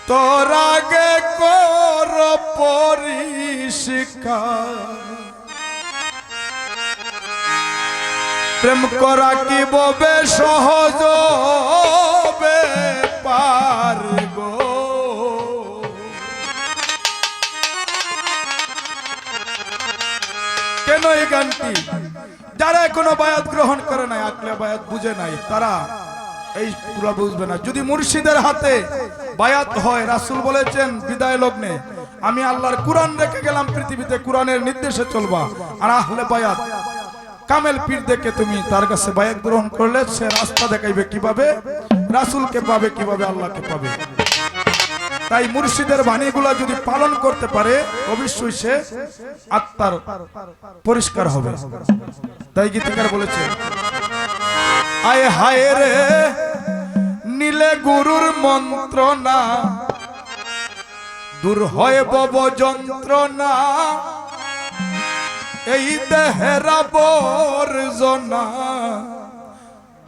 তোর আগে কর পরিষ্কার প্রেম করা কি ববে সহজ ব্যাপার গো। কেন এই গানটি? যারা এখনো বায়াত গ্রহণ করে নাই, আকলে বায়াত বুঝে নাই, তারা এই পুরো বুঝবে না। যদি মুর্শিদের হাতে বায়াত হয়, রাসূল বলেছেন বিদায় লগ্নে, আমি আল্লাহর কুরআন রেখে গেলাম পৃথিবীতে, কুরআনের নির্দেশে চলবা। আর আহলে বায়াত কামেল পীর দেখে তুমি তার কাছে বায়াত গ্রহণ করলে সে রাস্তা দেখাইবে কিভাবে, রাসূলকে পাবে কিভাবে, আল্লাহকে পাবে। তাই মুর্শিদের বাণীগুলা যদি পালন করতে পারে অবশ্যই সে আত্মার পরিষ্কার হবে। তাই গীতিকার বলেছে, আয় হায় রে নীলে গুরুর মন্ত্রণা, দূর হয় বব যন্ত্রণা, এই দেহের আবর্জনা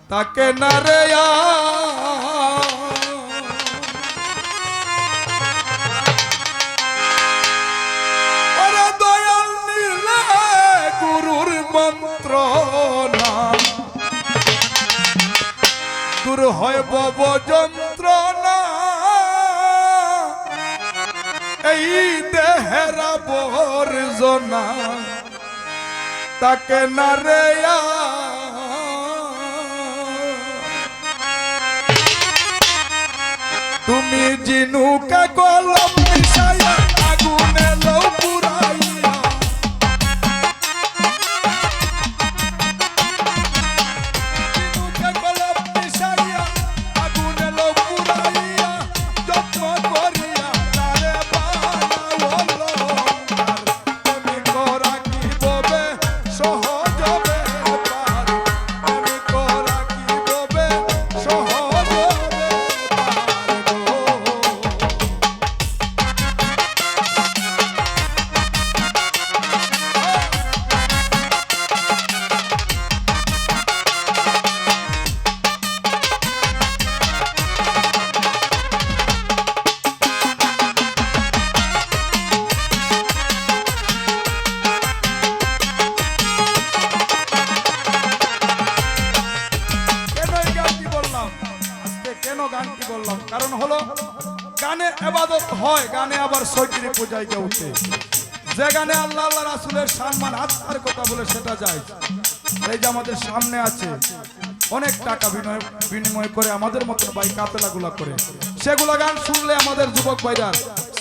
তাকে না রে দয়াল নীলে গুরুর মন্ত্রণা, দূর হয় বব যন্ত্রণা, এই দেহের আবর্জনা তাকে না রে তুমি জিনুকে কলম মিশাইয়া আগুনে লও পুরাইয়া, জিনুকে কলম মিশাইয়া আগুনে লও পুরাইয়া, যত্ন করিয়া তারে বানাও অলংকার, তুমি করা কি ববে সহজ ব্যাপার, তুমি করা কি ববে সহজ কারণ হলো গানে ইবাদত হয়, গানে আবার শরীরে পূজায় কেউ উঠে, যে গানে আল্লাহ আল্লাহ রাসূলের সম্মান আত্মার কথা বলে সেটা যায়। এই যে আমাদের সামনে আছে অনেক টাকা বিনিময় করে আমাদের মতো ভাই কাপেলাগুলা করে, সেগুলা গান শুনলে আমাদের যুবক ভাইরা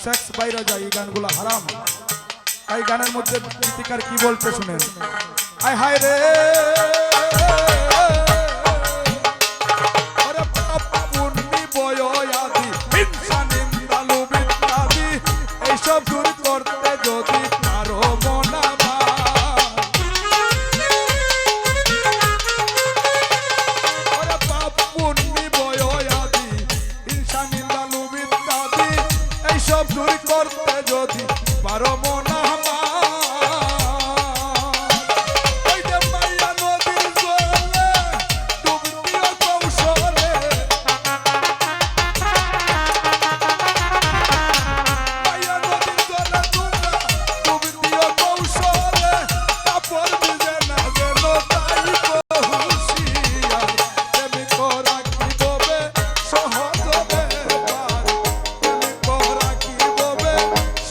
সেক্স বাইরে যায়, এই গানগুলা হারাম। এই গানের মধ্যে গীতিকার কি বলতে শুনেন, আয় হায় রে এইসব দূর করতে যদি পারো মনা পাপ পুণ্যি বয়াদি ইনসানি লালুবিদ দাদি, এইসব দূর করতে যদি পারো মনা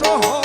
সহজ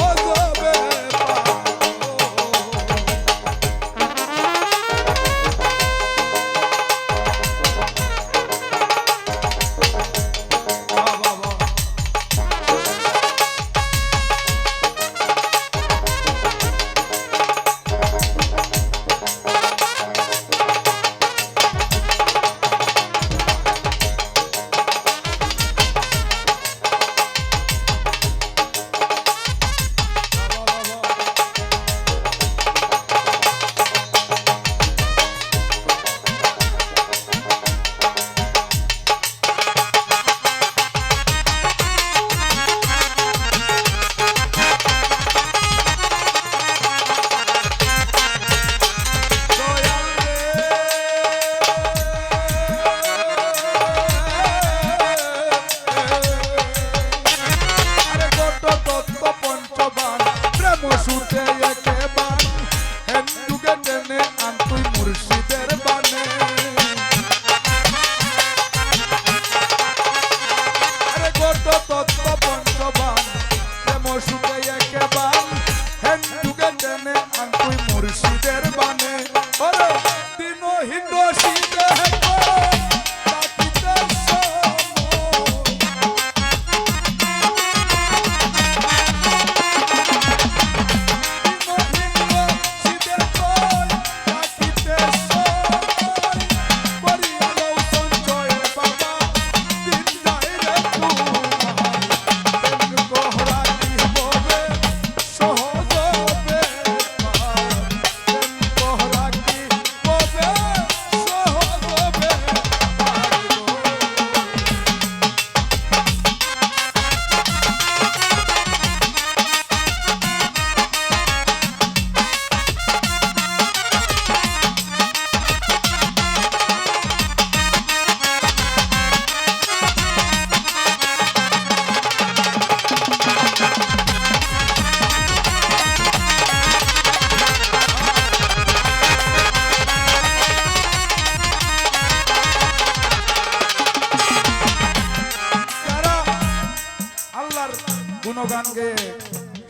গুণগান গেয়ে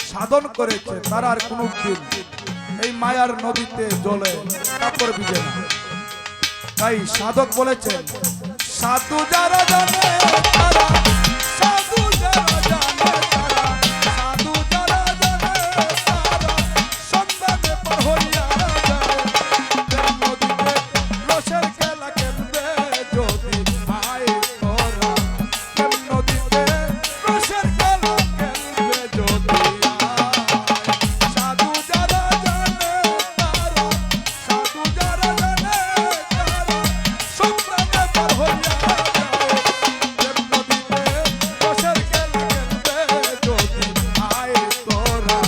সাধন করেছে তারা আর কোনো দিন এই মায়ার নদীতে জলে কাপড় ভিজে না। তাই সাধক বলেছেন সাধু যারা জানে তারা, সাধু যারা জানে তারা, সাধু যারা জানে তারা সন্ধানে পার হইয়া যায়। প্রেম নদীতে রসের খেলা খেলবে যদি আয় তোরা, প্রেম নদীতে রসের খেলা খেলবে যদি আয়। সাধু যারা জানে তারা, সাধু যারা জানে তারা সন্ধানে পার হইয়া যায়। প্রেম নদীতে রসের খেলা খেলবে যদি আয় তোরা,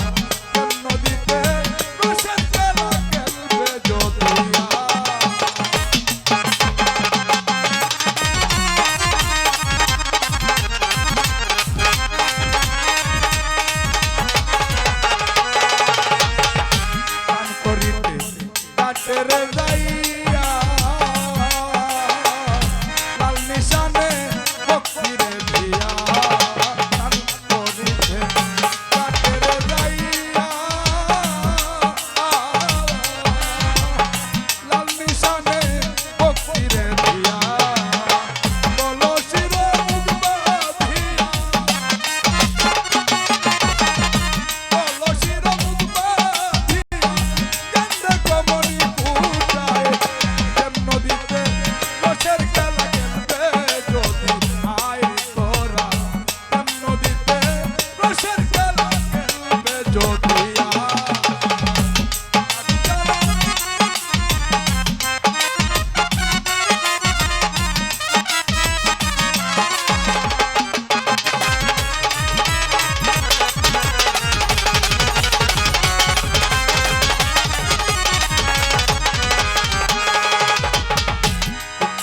প্রেম নদীতে রসের খেলা খেলবে যদি আয়। গান করিতে কাটের যাইয়া লাল নিশানে ভক্তিরে দিয়া। গান করিতে কাটের যাইয়া লাল নিশানে ভক্তিরে দিয়া। কলসির মুখ বাঁধিয়া, কলসির মুখ বাঁধিয়া কান্দে কমনি ফুটায়। প্রেম নদীতে রসের খেলা খেলবে যদি আয় তোরা, প্রেম নদীতে রসের খেলা খেলবে যদি আয়।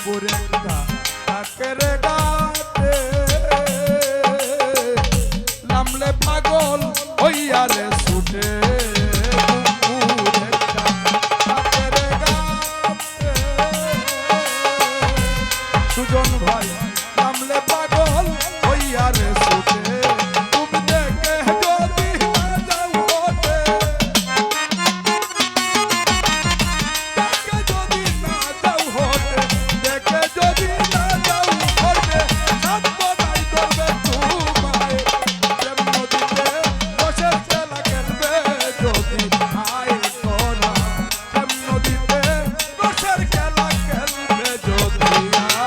পুরেটা কাকের গাতে নামলে পাগল হইয়া রে ছুটে। পুরেটা কাকের গাতে সুজন ভাই নামলে পাগল হইয়া রে ছুটে। তুমি দেখে যদি না যাও ওঠে, দেখে যদি না যাও হোটে, দেখে যদি না যাও হোটে, সাত বদাই ধরবে তোমায়। প্রেম নদীতে রসের খেলা খেলবে যদি আয় তোরা, প্রেম নদীতে রসের খেলা খেলবে যদি আয়।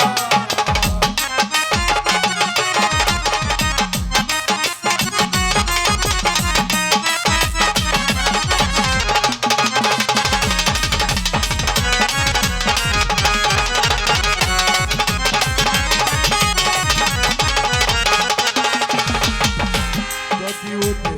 যদি উঠে